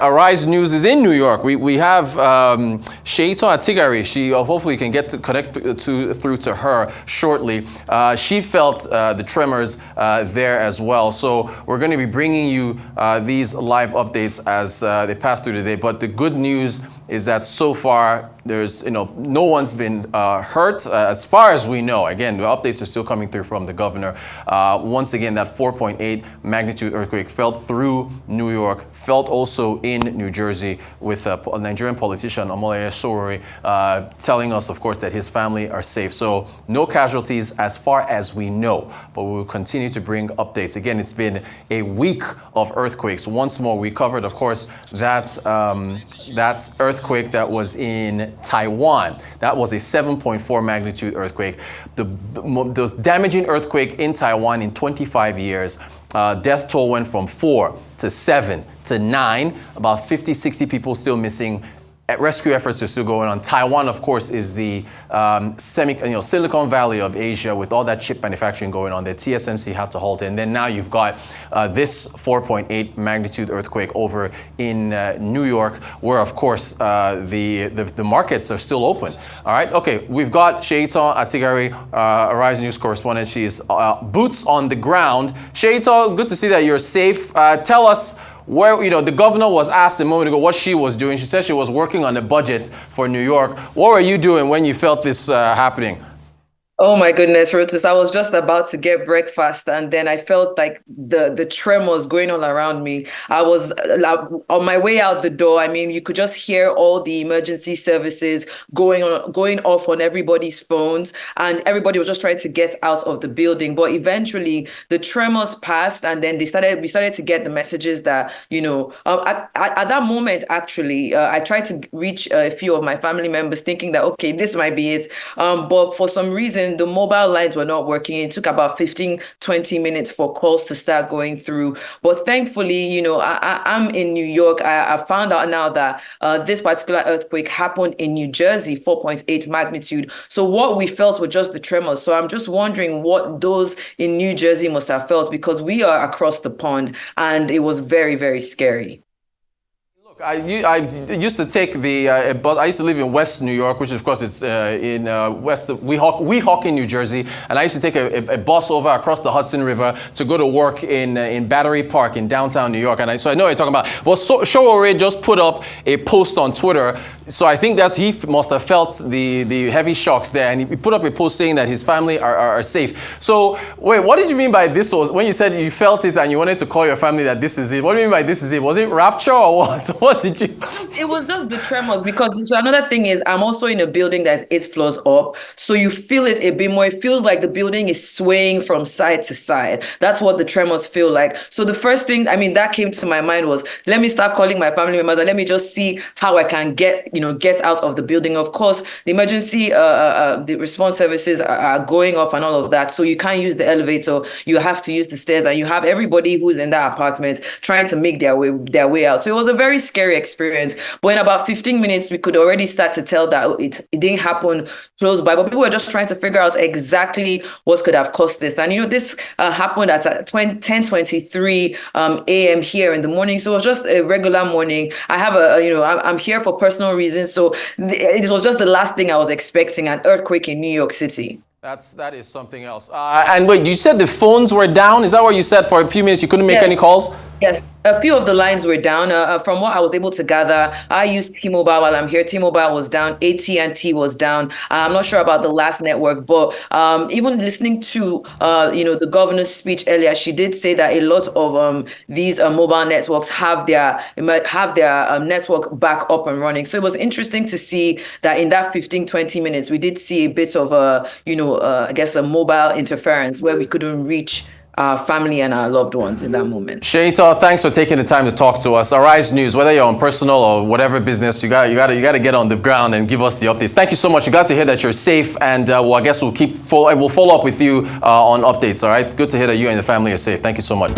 Arise News is in New York. We have Seyitan Atigarin. She hopefully can get to connect through to her shortly. She felt the tremors there as well. So we're going to be bringing you these live updates as they pass through today. But the good news is that so far there's no one's been hurt as far as we know. Again, the updates are still coming through from the governor. Once again, that 4.8 magnitude earthquake felt through New York, felt also in New Jersey, with a Nigerian politician, Omoleye Sowore, telling us, of course, that his family are safe. So no casualties as far as we know, but we will continue to bring updates. Again, it's been a week of earthquakes. Once more, we covered, of course, that earthquake that was in Taiwan. That was a 7.4 magnitude earthquake. The most damaging earthquake in Taiwan in 25 years. Death toll went from 4 to 7 to 9. About 50, 60 people still missing. Rescue efforts are still going on. Taiwan, of course, is the Silicon Valley of Asia, with all that chip manufacturing going on. The TSMC had to halt it. And then now you've got this 4.8 magnitude earthquake over in New York, where, of course, the markets are still open. All right. Okay. We've got Seyitan Atigarin, Arise News correspondent. She's boots on the ground. Seyitan, good to see that you're safe. Tell us where, the governor was asked a moment ago what she was doing. She said she was working on the budget for New York. What were you doing when you felt this happening? Oh my goodness, Rotus. I was just about to get breakfast, and then I felt like the tremors going all around me. I was on my way out the door. I mean, you could just hear all the emergency services going off on everybody's phones, and everybody was just trying to get out of the building. But eventually the tremors passed, and then we started to get the messages that, at that moment, actually, I tried to reach a few of my family members thinking that, okay, this might be it. But for some reason, the mobile lines were not working. It took about 15, 20 minutes for calls to start going through. But thankfully, I'm in New York. I found out now that this particular earthquake happened in New Jersey, 4.8 magnitude. So what we felt were just the tremors. So I'm just wondering what those in New Jersey must have felt, because we are across the pond, and it was very, very scary. I used to take the bus. I used to live in West New York, which of course is in West Weehawken, New Jersey, and I used to take a bus over across the Hudson River to go to work in Battery Park in downtown New York. And so I know what you're talking about. Well, Sowore just put up a post on Twitter. So I think that he must have felt the heavy shocks there, and he put up a post saying that his family are safe. So wait, what did you mean by this? Was when you said you felt it and you wanted to call your family that this is it? What do you mean by this is it? Was it rapture or what? What did you? It was just the tremors, because so another thing is I'm also in a building that's 8 floors up, so you feel it a bit more. It feels like the building is swaying from side to side. That's what the tremors feel like. So the first thing, that came to my mind was, let me start calling my family members and let me just see how I can get out of the building. Of course, the emergency, the response services are going off and all of that. So you can't use the elevator. You have to use the stairs, and you have everybody who's in that apartment trying to make their way out. So it was a very scary experience. But in about 15 minutes, we could already start to tell that it didn't happen close by, but people were just trying to figure out exactly what could have caused this. And this happened at 10:23 a.m. here in the morning. So it was just a regular morning. I have I'm here for personal reasons. So it was just the last thing I was expecting, an earthquake in New York City. That is something else. And wait, you said the phones were down? Is that what you said? For a few minutes you couldn't make any calls? Yes, a few of the lines were down. From what I was able to gather, I used T-Mobile while I'm here. T-Mobile was down. AT&T was down. I'm not sure about the last network, but even listening to the governor's speech earlier, she did say that a lot of these mobile networks have their network back up and running. So it was interesting to see that in that 15, 20 minutes, we did see a bit of I guess a mobile interference where we couldn't reach our family and our loved ones in that moment. Seyitan, thanks for taking the time to talk to us. Arise News, whether you're on personal or whatever business, you got to get on the ground and give us the updates. Thank you so much. You got to hear that you're safe, and I guess we'll follow up with you on updates. All right. Good to hear that you and the family are safe. Thank you so much.